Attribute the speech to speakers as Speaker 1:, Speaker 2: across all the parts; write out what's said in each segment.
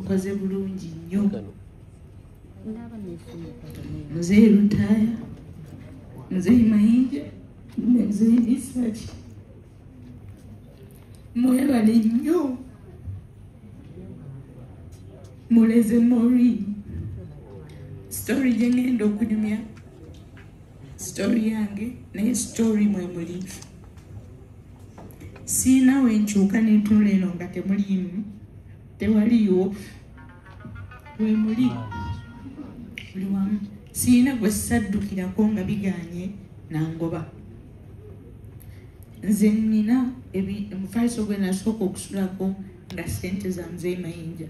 Speaker 1: mukoze bulungi nnyo. Mzee Lutaya, Mzee Mayinja, Mzee Isaki, mwebale nnyo. Muleze Mori, story gye ngenda okunyumya, story yange naye story mwe muli. Siina wenkyuka n'entunula eno nga temuliimu, tewaliiwo, we muli buli wamu. Siina gwe saddukirako nga biganye nangoba. Nze nnina omufaliso gwe nasooka okusulako nga ssente za Mzee Mayinja.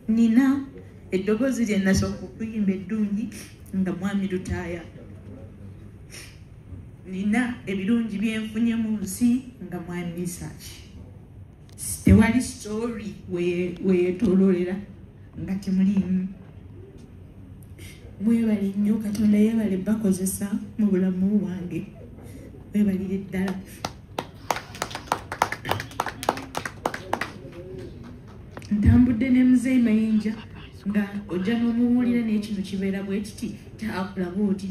Speaker 1: Nina eddoboozi lye nasooka okuyimba eddungi nga Mwami Lutaya. Nina ebirungi byenfunye mu nsi nga Mwami Isaki. Tewali story weyeetooloolera nga temuliimu. Mwebale nnyo, Katonda yeebale bakozesa mu bulamu bwange. Mwebalire ddala. Ntambudde ne Mzee Mayinja nga ojja n'omuwulira n'ekino kibeera bwe kiti taakulaba oti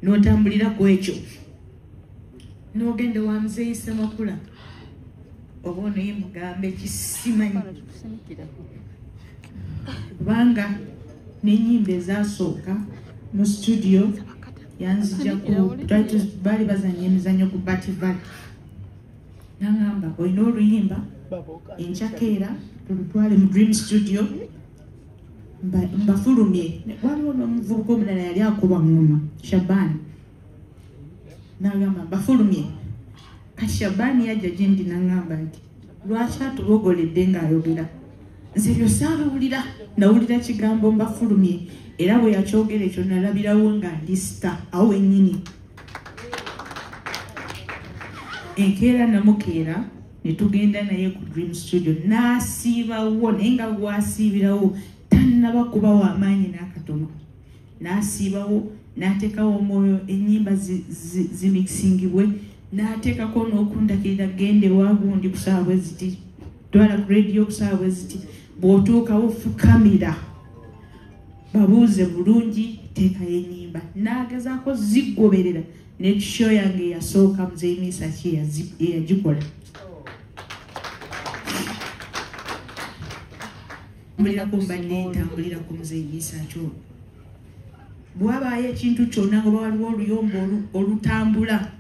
Speaker 1: n'otambulira ku ekyo. N'ogenda wa Mzee Isamakula oba ono ye mugambe kisimanyi. Kubanga n'ennyimba ezasooka mu studio yanzijjaku baali bazanya emizannyo ku Bativali. N'agamba olina oluyimba encakeera tulutwale mu Dream Studio mbafulumye. Waliwo n'omuvubuka omulala yali akuba ngoma, Shabani. N'agamba mbafulumye. Kati Shabani yajja gye ndi n'agamba nti lwaki atubogoledde ng'ayogera? Nze ebyo saabiwulira, nawulira kigambo mbafulumye, era bwe yakyogera ekyo nalabirawo nga ndi sita awo wennyini. Enkeera namukeera ne tugenda naye ku Dream Studio n'asiibawo, naye nga bw'asiibirawo tannaba kubawo amaanyi n'akatono. N'asiibawo n'ateekawo omwoyo ennyimba zimikisingibwe, n'ateekako n'okundakirira gende wagundi ku ssaawa bwe ziti, twala ku radio ku ssaawa bwe ziti, bw'otuukawo fukamira babuuze bulungi teekayo ennyimba. N'agezaako ziggoberera n'ekisho yange eyasooka Mzee Isaki eyagikola. Mbulirako mba neetambulira ku Mzee Isaki olwo. Bw'abaayo ekintu kyonna nga waliwo oluyombo olutambula,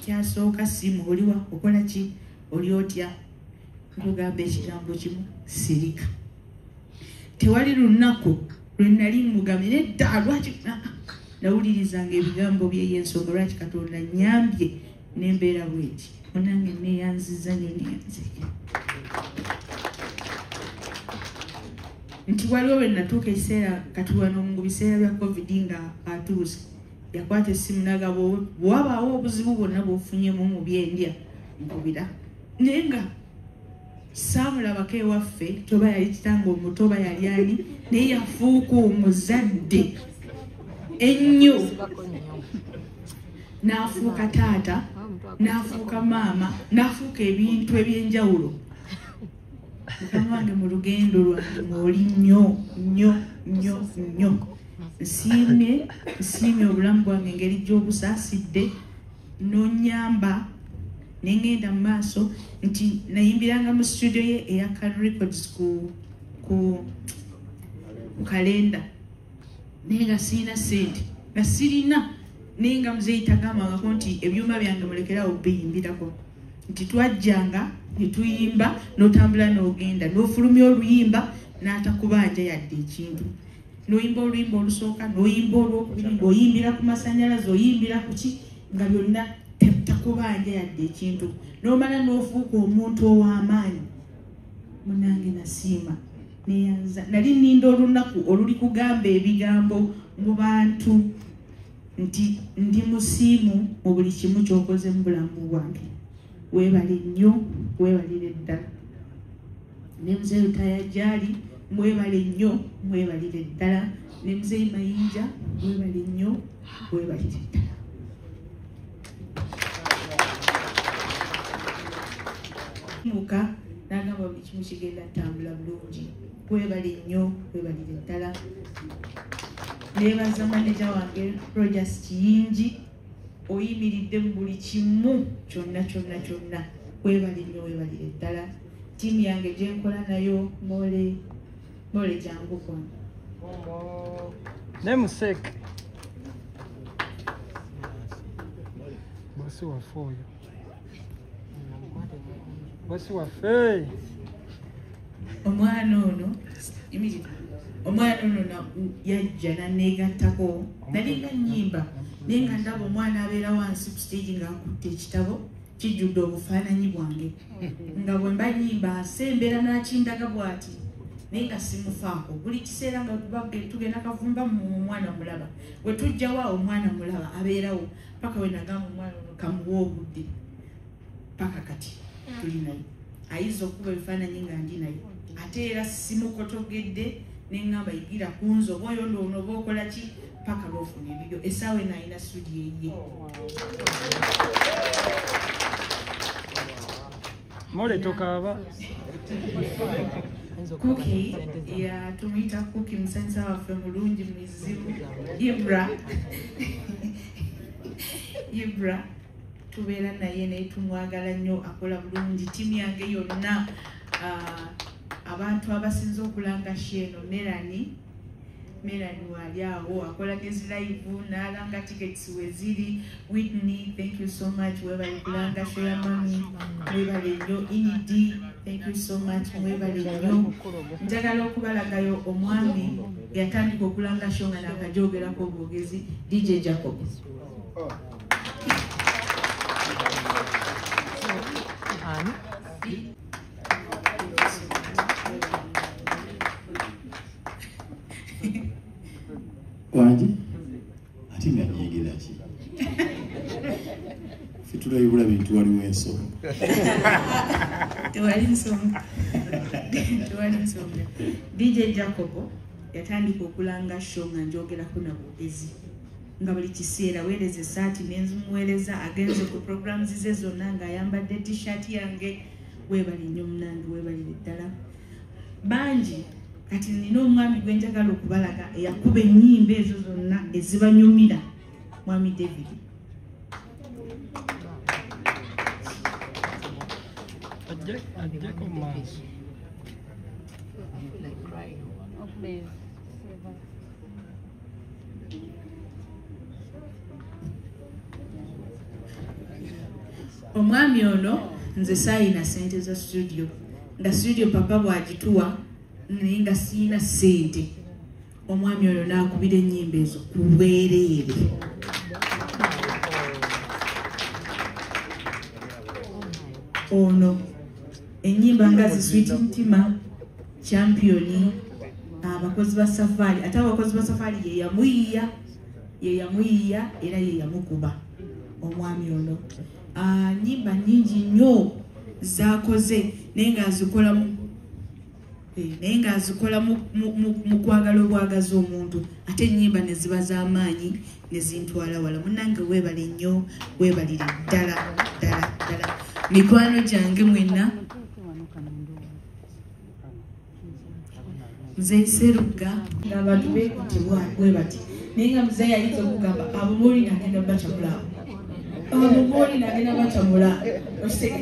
Speaker 1: kyasooka simu, oliwa okola ki, oli otya, nkugamba ekigambo kimu, sirika. Tewali lunaku lwe nali mugambye nedda lwaki nawulirizanga ebigambo bye y'ensonga lwaki Katonda nnyambye n'embeera bw'eti. Munange neeyanziza neneyanzika. Nti waliwo bwe natuuka ekiseera katuwano mu biseera bya COVID nga atuuse, yakwata essimu n'agamba bw'wabaawo obuzibu bwonna bw'ofunyemu mu byendya nkubira. Naye nga saamulabako ewaffe, toba yali kitanga omuto oba yali ani, naye yafuuka omuzadde ennyo. N'afuuka taata, n'afuuka maama, n'afuuka ebintu eby'enjawulo. Mukama wange mu lugendo lwange mw'oli nnyo nnyo nnyo nnyo. Nsiimye obulamu bwange engeri gy'obusaasidde n'onnyamba ne ngenda mu maaso nti nayimbiranga mu studio ye eya Cal Records ku kalenda. Naye nga sirina ssente, nga sirina, naye nga Mzee tagambangako nti ebyuma byange mulekerawo biyimbirako. Nti twajjanga ne tuyimba n'otambula n'ogenda n'ofulumya oluyimba n'atakubanja yadde ekintu. N'oyimba oluyimba olusooka, n'oyimba olwokubiri, ng'oyimbira ku masannyalaze, oyimbira ku ki, nga byonna takubanja yadde ekintu. N'omala n'ofuuka omuntu ow'amaanyi. Munange nasiima neyanza. Nali nninda olunaku oluli kugamba ebigambo mu bantu nti ndi musiimu mu buli kimu ky'okoze mu bulamu bwange. Weebale nnyo, weebalire ddala. Ne Mzee Lutaya gy'ali, mwebale nnyo, mwebalire ddala. Ne Mzee Mayinja, mwebale nnyo, weebalire ddala. Muka n'agamba nabo buli kimu kigenda tambula bulungi. Webale nnyo, webalire ddala. Nebaza manager wange Rogers Kiyingi, oyimiridde mu buli kimu kyonna. Webale nnyo, webalire ddala. Tiimu yange gye nkola nayo Mole jangu kono.
Speaker 2: Namesake. Bosi waffe oyo. Bosi waffe.
Speaker 1: Omwana ono yajja n'aneegattako. Nalinga nnyimba naye nga ndaba omwana abeera wansi ku stage ng'akutte ekitabo kijjudde obufaananyi bwange. Nga bwe mba nnyimba asembera n'akindaga bw'ati naye nga simufaako. Buli kiseera nga tugenda kavumba mu omwana mulaba. Bwe tujjawo omwana mulaba abeerawo paka we nagamba omwana ono kamuwa obudde. Paka kati tuli naye. Ayinza okuba ebifaananyi nga ndi naye. Ate era simukotogedde neŋŋamba yigira ku nzoba oyo ono oba okola ki paka lwofuna ebibyo. Essaawa eno alina studio ye.
Speaker 2: Mole tokaaba.
Speaker 1: Cookie ya tumuyita Cookie musanyusa waffe mulungi muzibu. Ibra tubeera naye naye tumwagala nnyo, akola bulungi. Tiimu yange yonna abantu abasinze okulanga sheno Melanie wali awo akola gezi live n'alanga tickets weziri. Whitney, thank you so much. Webale kulanga share mami, webale nnyo. Inidi, thank you so much. Webale nnyo. Njagala okubalagayo omwami yatandika okulanga show nga nakajoogerako obwogezi DJ Jacob.
Speaker 3: Wanji ati nanyegera ki fitula bintu waliwo ensonga.
Speaker 1: Tewali nsonga. DJ Jacob yatandika okulanga show nga njogerako nabwogezi nga buli kiseera weereza essaati n'enzimuweereza agenze ku programs ze zonna ng'ayambadde t-shirt yange. Webali nnyo munange, webalire ddala. Bangi kati nina omwami gwe njagala okubalaga eyakuba ennyimba ezo zonna ezibanyumira, Mwami David. Omwami ono nze saayina ssente za studio, nga studio papa bw'agituwa naye nga siina ssente. Omwami ono n'akubira ennyimba ezo ku bwereere. Ono ennyimba nga Sweet Ntima, Champion, abakozi ba Safari. Ate abakozi ba Safari ye yamuyiiya era ye yamukuba omwami ono. Nnyimba nnyingi nnyo z'akoze naye ng'azikola mu kwagala obwagaza omuntu, ate ennyimba ne ziba z'amaanyi ne zintwala wala. Munnange weebale nnyo, weebalire ddala. Mikwano gyange mwenna, Muzeeyi Sserugga ng'abantu beekutibwa bwe bati naye nga muzeeyi ayinza okugamba abo booli nagenda bacamula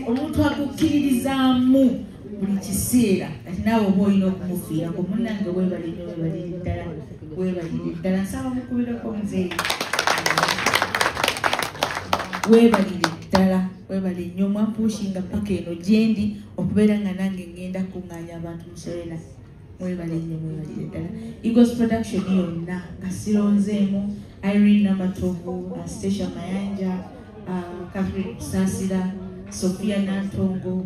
Speaker 1: omuntu akukkiririzaamu buli kiseera kati naawe oba olina okumufiirako. Munnange weebalire ddala. Nsaba mukubireko muzeeyi. Weebalire ddala, weebale nnyo. Mwampushinga paka eno gyendi okubeera nga nange ngenda kuŋŋaanya abantu mu Serena. Weebale nnyo, weebalire ddala. Eagles Production yonna nga sironzeemu Irene Namatovu, Stasha Mayanja, Catherine Kusasira, Sophia Nantongo,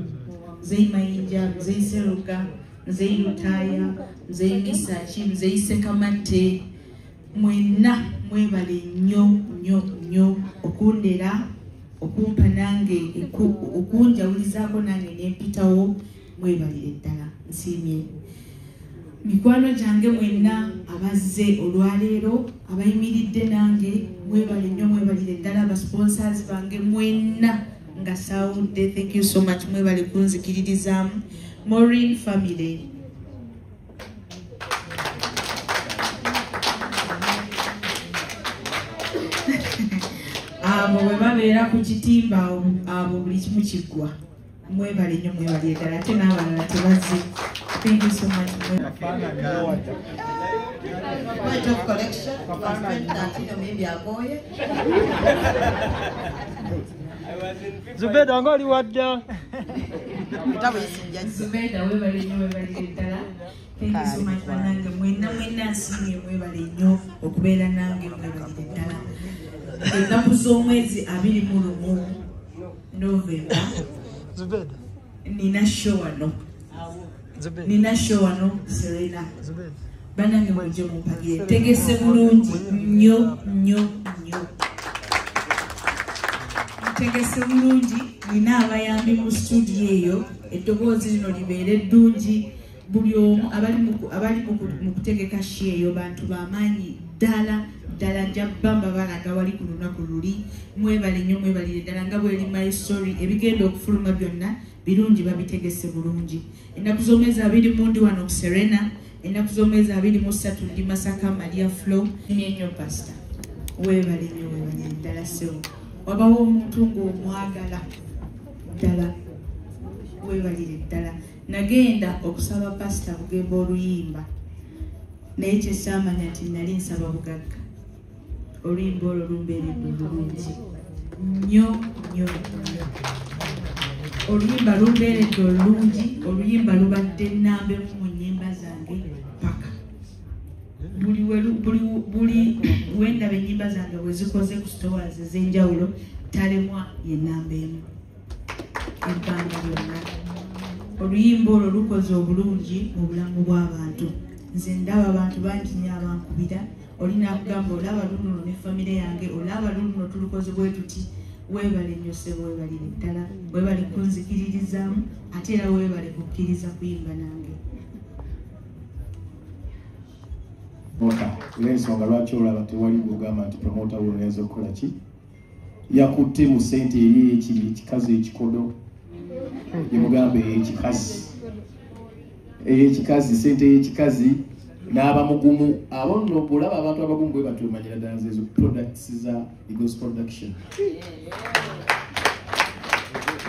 Speaker 1: Muzeeyi Mayinja, Muzeeyi Sserugga, Muzeeyi Lutaya, Muzeeyi Misachi, Muzeeyi Sekamatte. Mwenna mwebale nnyo okundera, okumpa nange, okunjawulizaako nange nempitawo. Mwebalire ddala, nsiimye. Mikwano gyange mwenna abazze olwaleero, abayimiridde nange, mwebale nnyo, mwebalire ddala. Abasponsors bange mwenna nga sawudde, thank you so much. Mwebale kunzikiririzaamu. Maureen family. Abo bwe babeera ku kitimba abo buli kimu kiggwa. Mwebale nnyo mwebale ddala ate n'abalala tebazze. Thank you so much.
Speaker 4: Point of collection, maybe Agoye.
Speaker 2: Zubeda ngoli wadda.
Speaker 1: Zubeda webale nnyo mwebale ddala. Thank you so much banange mwenna nsiimye mwebale nnyo okubeera nange mwebale ddala. Ennaku z'omwezi 21 November.
Speaker 2: Zubeda.
Speaker 1: Nina show wano Serena. Banange mujje mumpagire. Tegese bulungi nnyo. Tegese bulungi nina abayambi mu studio eyo. Eddoboozi lino libeere eddungi. Buli omu abali mu kutegeka show eyo bantu b'amaanyi ddala nja bamba balaga wali ku lunaku luli. Mwebale nnyo mwebalire ddala nga bw'eri my story ebigenda okufuluma byonna birungi babitegese bulungi. Ennaku z'omwezi 20 wano ku Serena, ennaku z'omwezi 23 ndi Masaka Maria Flow. Nnyo pastor webale nnyo webale ddala sewo wabawo omuntu ng'omwagala ddala webalire ddala. Nagenda okusaba pastor Bugembe oluyimba naye kyesaamanya nti nali nsaba bugagga. Oluyimba olwo lumbeeredde bulungi nnyo. Oluyimba lumbeeredde olungi. Oluyimba lubadde nnambemu mu nnyimba zange paka. Buli wendaba ennyimba zange bwe zikoze ku stores ez'enjawulo talemwa ye nnambemu ebbanga lyonna. Oluyimba olwo lukoze obulungi mu bulamu bw'abantu. Nze ndaba abantu bangi nnyo abankubira. Olina akugamba olaba luno ne famire yange olaba luno tulukoze bwe tuti. Webale nnyo ssebo webalire ddala. Webale kunzikiririzaamu ate era webale kukkiriza kuyimba nange.
Speaker 3: Olw'ensonga lwaki olaba tewali bw'ogamba nti promota wo oyinza okukola ki? Yakutte mu ssente eri ekikazi ekikodo. Yemugambe ey'ekikazi ssente ey'ekikazi n'aba mugumu. Abo nno bw'olaba abantu abagumu bwe batyo omanyira ddala nzezo products za Eagles Production.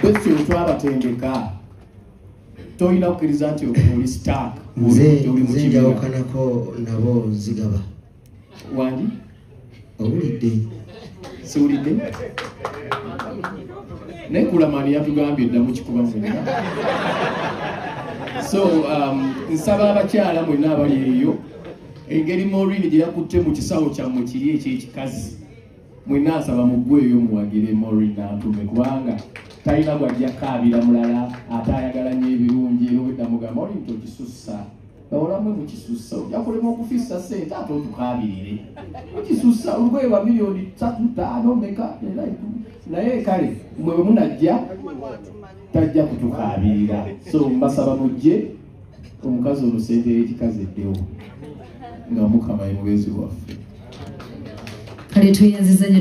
Speaker 3: Betyo twabatendeka tolina kukkiriza nti oli star.
Speaker 5: Nze njawukanako nabo zigaba.
Speaker 3: Wangi?
Speaker 5: Owulidde?
Speaker 3: Siwulidde? Naye Kulamani yatugambye dda mukikuba mwenna. So nsaba abakyala mwenna abali eyo engeri Maureen gye yakutte mu kisawo kyammwe kiri eky'ekikazi mwenna nsaba muggweeyo muwagire Maureen n'atume kubanga talina gwajja kaabira mulala ate ayagala nnyo ebirungi era obwedda mugamba Maureen tokisussa bawolamwe mukisussa ojja kulema okufissa ssente ate otukaabirire mukisussa olugoye lwa miliyoni 3-5 meka naye kale mwe bwe munajja tajja kutukaabirira. So mbasaba mujje omukazi ono ssente y'ekikazi eddewo nga Mukama ye mubeezi waffe.
Speaker 6: Kale tweyanziza nnyo.